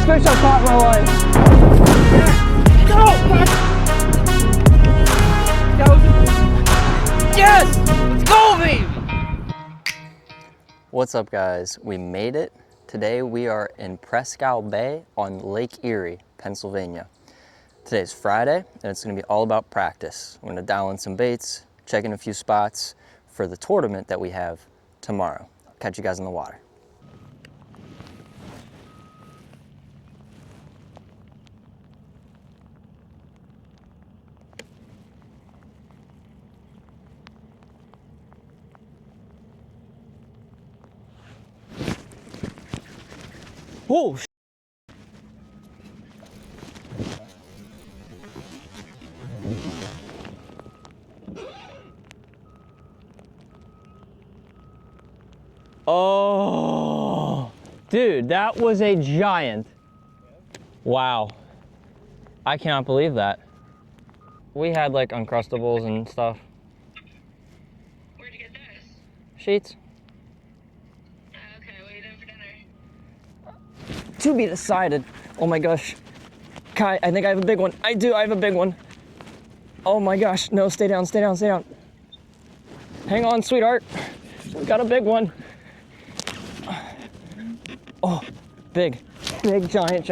biggest fish I've caught in my life. Yes! Let's go, baby! What's up, guys? We made it. Today we are in Presque Isle Bay on Lake Erie, Pennsylvania. Today's Friday, and it's gonna be all about practice. I'm gonna dial in some baits, check in a few spots for the tournament that we have tomorrow. I'll catch you guys in the water. Oh, oh, dude, that was a giant. Wow. I cannot believe that. We had like Uncrustables and stuff. Where'd you get this? Sheets. Okay, what are you doing for dinner? To be decided. Oh my gosh. Kai, I think I have a big one. I do, I have a big one. Oh my gosh, no, stay down, stay down, stay down. Hang on, sweetheart. We got a big one. Oh, big, giant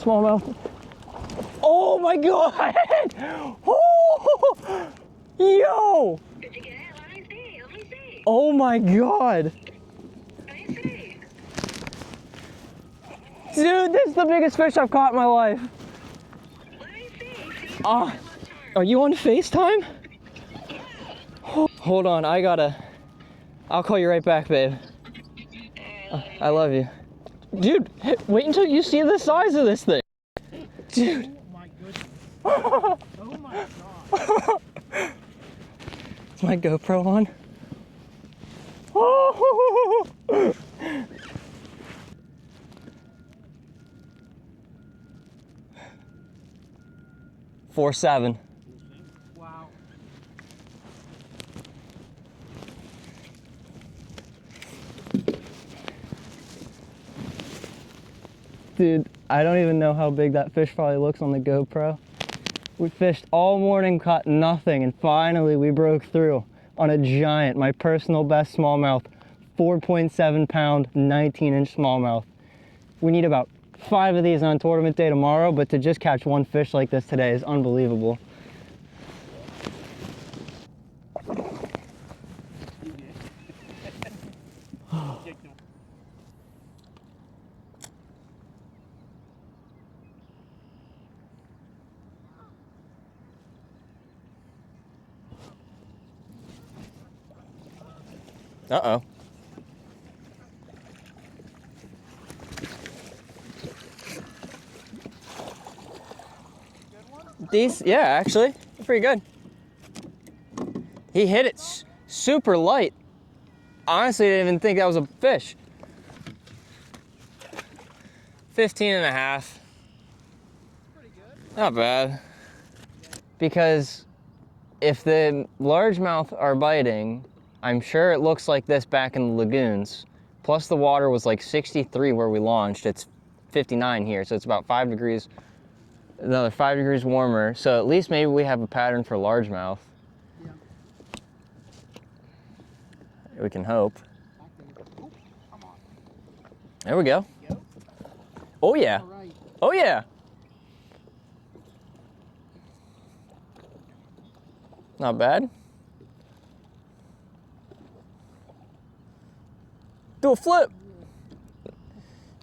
smallmouth. Oh my God! Oh, yo! Did you get it? Let me see. Oh my God! Let me see. Dude, this is the biggest fish I've caught in my life. Let me see. Are you on FaceTime? Hold on, I'll call you right back, babe. I love you. Dude, wait until you see the size of this thing. Dude. Oh my goodness. Oh my God. Is my GoPro on? Oh. 4.7. Wow. Dude, I don't even know how big that fish probably looks on the GoPro. We fished all morning, caught nothing, and finally we broke through on a giant, my personal best smallmouth, 4.7 pound, 19-inch smallmouth. We need about 5 of these on tournament day tomorrow, but to just catch one fish like this today is unbelievable. Uh-oh. These, yeah, actually, pretty good. He hit it super light. Honestly, I didn't even think that was a fish. 15 and a half. Pretty good. Not bad. Because if the largemouth are biting, I'm sure it looks like this back in the lagoons. Plus the water was like 63 where we launched. It's 59 here, so it's about 5 degrees, another 5 degrees warmer. So at least maybe we have a pattern for largemouth. Yeah. We can hope. Oh, come on. There we go. Go. Oh yeah. All right. Oh yeah. Not bad. Do a flip.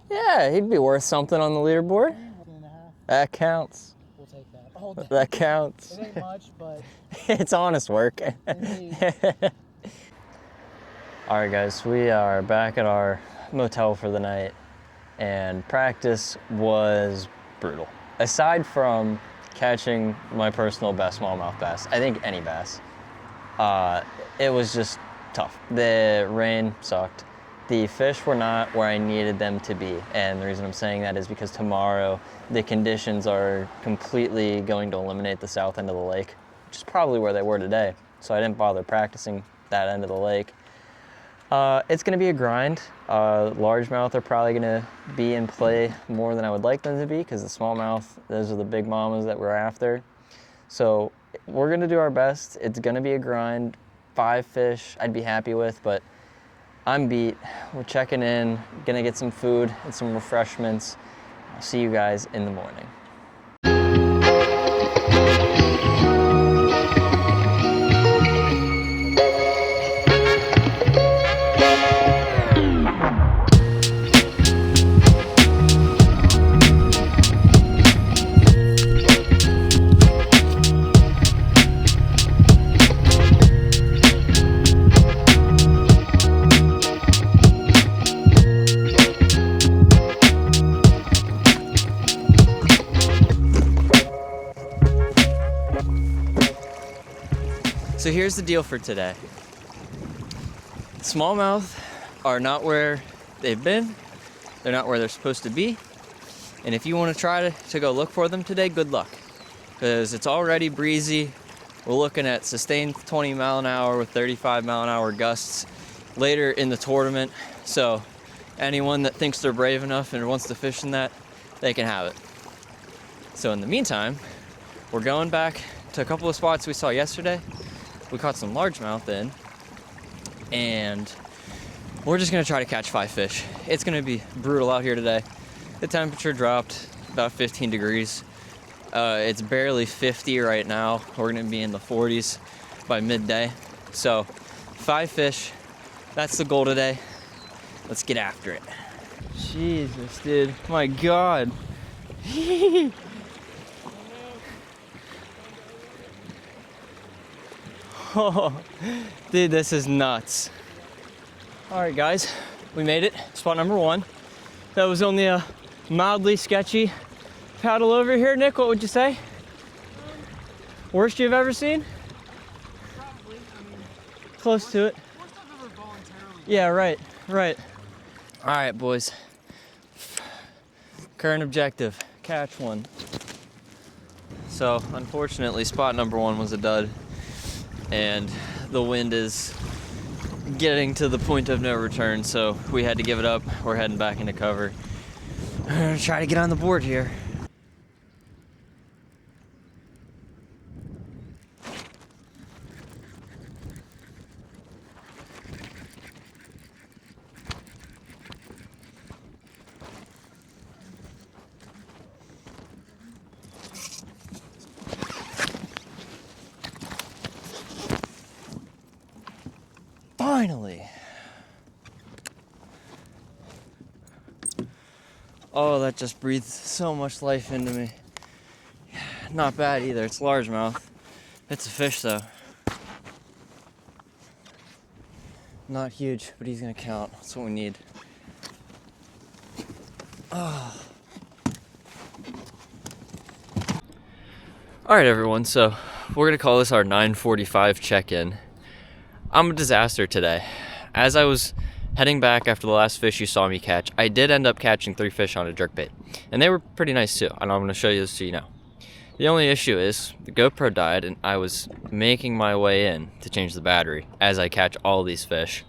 Yeah, he'd be worth something on the leaderboard. 1.5. That counts. We'll take that. All day. That counts. It ain't much, but It's honest work. indeed. All right, guys, we are back at our motel for the night, and practice was brutal. Aside from catching my personal best smallmouth bass, I think any bass, it was just tough. The rain sucked. The fish were not where I needed them to be, and the reason I'm saying that is because tomorrow the conditions are completely going to eliminate the south end of the lake, which is probably where they were today. So I didn't bother practicing that end of the lake. It's gonna be a grind. Largemouth are probably gonna be in play more than I would like them to be because the smallmouth, those are the big mamas that we're after. So we're gonna do our best. It's gonna be a grind. 5 fish I'd be happy with, but I'm beat. We're checking in, gonna get some food and some refreshments. I'll see you guys in the morning. So here's the deal for today. Smallmouth are not where they've been. They're not where they're supposed to be. And if you want to try to go look for them today, good luck. Because it's already breezy. We're looking at sustained 20 mile an hour with 35 mile an hour gusts later in the tournament. So anyone that thinks they're brave enough and wants to fish in that, they can have it. So in the meantime, we're going back to a couple of spots we saw yesterday. We caught some largemouth in, and we're just gonna try to catch 5 fish. It's gonna be brutal out here today. The temperature dropped about 15 degrees. It's barely 50 right now. We're gonna be in the 40s by midday. So 5 fish, that's the goal today. Let's get after it. Jesus, dude, my God. Oh, dude, this is nuts. All right, guys, we made it. Spot number 1. That was only a mildly sketchy paddle over here. Nick, what would you say? Worst you've ever seen? Probably. I mean, Close to it. worst I've ever voluntarily. Yeah, right. All right, boys. Current objective, catch 1. So, unfortunately, spot number 1 was a dud. And the wind is getting to the point of no return, so we had to give it up. We're heading back into cover. I'm gonna try to get on the board here. Finally. Oh, that just breathed so much life into me. Not bad either. It's largemouth. It's a fish though. Not huge, but he's gonna count. That's what we need. Oh. All right, everyone. So we're gonna call this our 9:45 check-in. I'm a disaster today. As I was heading back after the last fish you saw me catch, I did end up catching 3 fish on a jerkbait. And they were pretty nice too, and I'm gonna show you this to you now. The only issue is the GoPro died and I was making my way in to change the battery as I catch all these fish.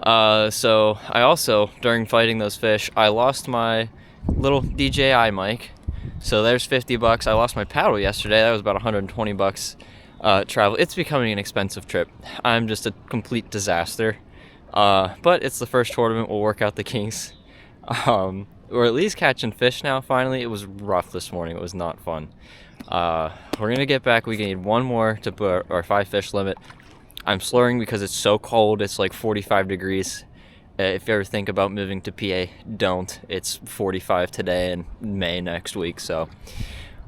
So I also, during fighting those fish, I lost my little DJI mic. So there's 50 bucks. I lost my paddle yesterday. That was about 120 bucks. Travel. It's becoming an expensive trip. I'm just a complete disaster. But it's the first tournament. We'll work out the kinks. We're at least catching fish now, finally. It was rough this morning. It was not fun. We're going to get back. We need 1 more to put our 5 fish limit. I'm slurring because it's so cold. It's like 45 degrees. If you ever think about moving to PA, don't. It's 45 today and May next week, so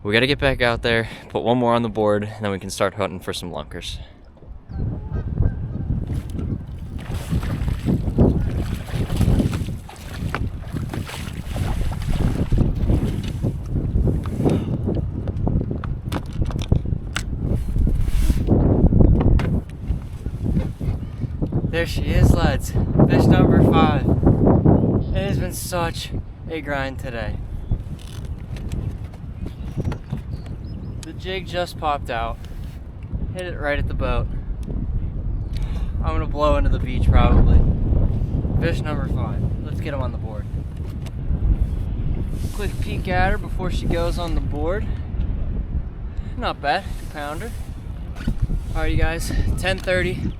we got to get back out there, put 1 more on the board, and then we can start hunting for some lunkers. There she is, lads. Fish number 5. It has been such a grind today. The jig just popped out. Hit it right at the boat. I'm gonna blow into the beach probably. Fish number 5. Let's get him on the board. Quick peek at her before she goes on the board. Not bad, pounder. All right, you guys, 10:30.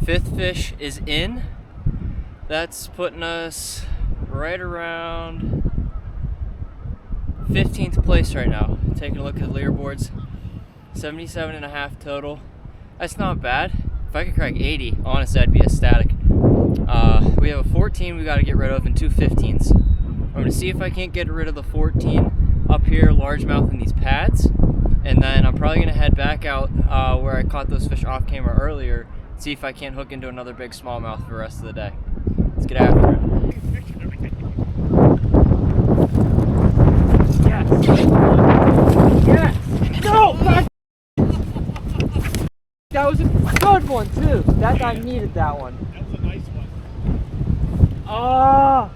5th fish is in. That's putting us right around 15th place right now. Taking a look at the leaderboards. 77.5 total. That's not bad. If I could crack 80, honestly, I'd be ecstatic. We have a 14 we got to get rid of and 2 15s. I'm going to see if I can't get rid of the 14 up here, largemouth in these pads. And then I'm probably going to head back out where I caught those fish off camera earlier, see if I can't hook into another big smallmouth for the rest of the day. Let's get after it. Yes! Yes! No! God. That was a good one too. That guy needed that one. That was a nice one. Ah!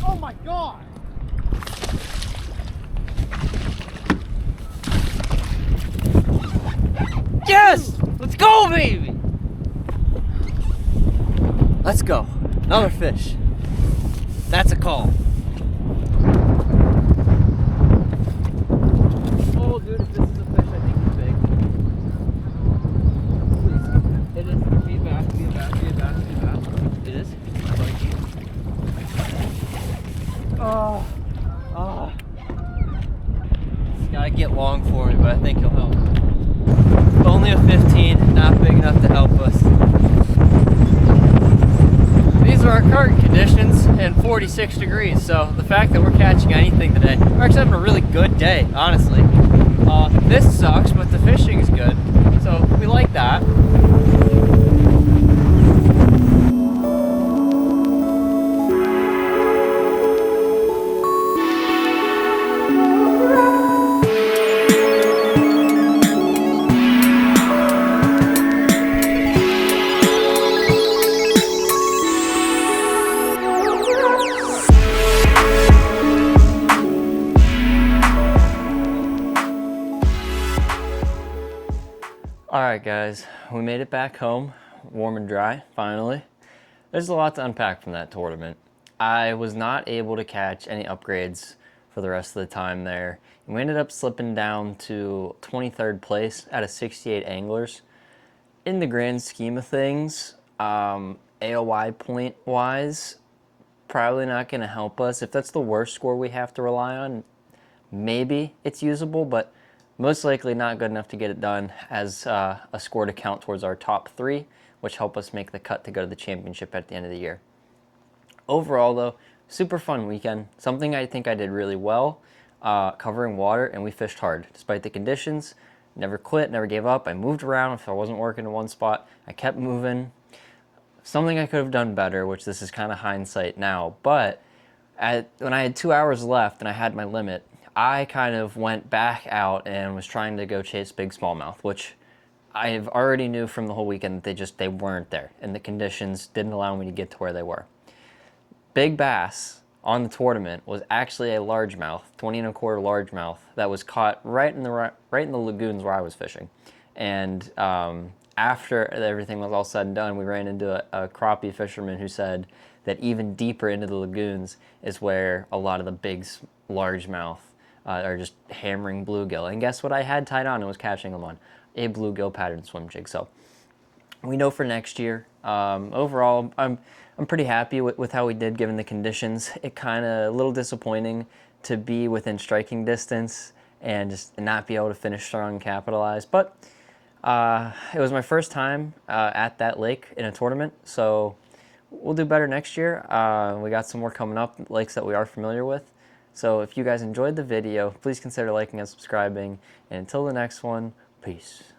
Oh my God! Yes! Let's go, baby! Let's go. Another fish. That's a call. Oh, dude, if this is a fish, I think it's big. Please. It is. Be a bass, be a bass, be a bass, be a bass. It is. Oh. Oh. It's gotta get long for me, but I think he'll help. Only a 15, not big enough to help us. These are our current conditions and 46 degrees, so the fact that we're catching anything today, we're actually having a really good day, honestly. This sucks, but the fishing is good, so we like that. Alright guys, we made it back home, warm and dry, finally. There's a lot to unpack from that tournament. I was not able to catch any upgrades for the rest of the time there. And we ended up slipping down to 23rd place out of 68 anglers. In the grand scheme of things, AOY point wise, probably not going to help us. If that's the worst score we have to rely on, maybe it's usable, but most likely not good enough to get it done as a score to count towards our top 3, which help us make the cut to go to the championship at the end of the year. Overall though, super fun weekend. Something I think I did really well, covering water, and we fished hard. Despite the conditions, never quit, never gave up. I moved around. If I wasn't working in one spot, I kept moving. Something I could have done better, which this is kind of hindsight now, but when I had 2 hours left and I had my limit, I kind of went back out and was trying to go chase big smallmouth, which I have already knew from the whole weekend that they weren't there, and the conditions didn't allow me to get to where they were. Big bass on the tournament was actually a largemouth, 20 1/4 largemouth, that was caught right in the lagoons where I was fishing. And after everything was all said and done, we ran into a crappie fisherman who said that even deeper into the lagoons is where a lot of the big largemouth are just hammering bluegill. And guess what I had tied on and was catching them on? A bluegill pattern swim jig. So we know for next year. Overall, I'm pretty happy with how we did given the conditions. It kind of a little disappointing to be within striking distance and just not be able to finish strong and capitalize. But it was my first time at that lake in a tournament, so we'll do better next year. We got some more coming up, lakes that we are familiar with. So if you guys enjoyed the video, please consider liking and subscribing. And until the next one, peace.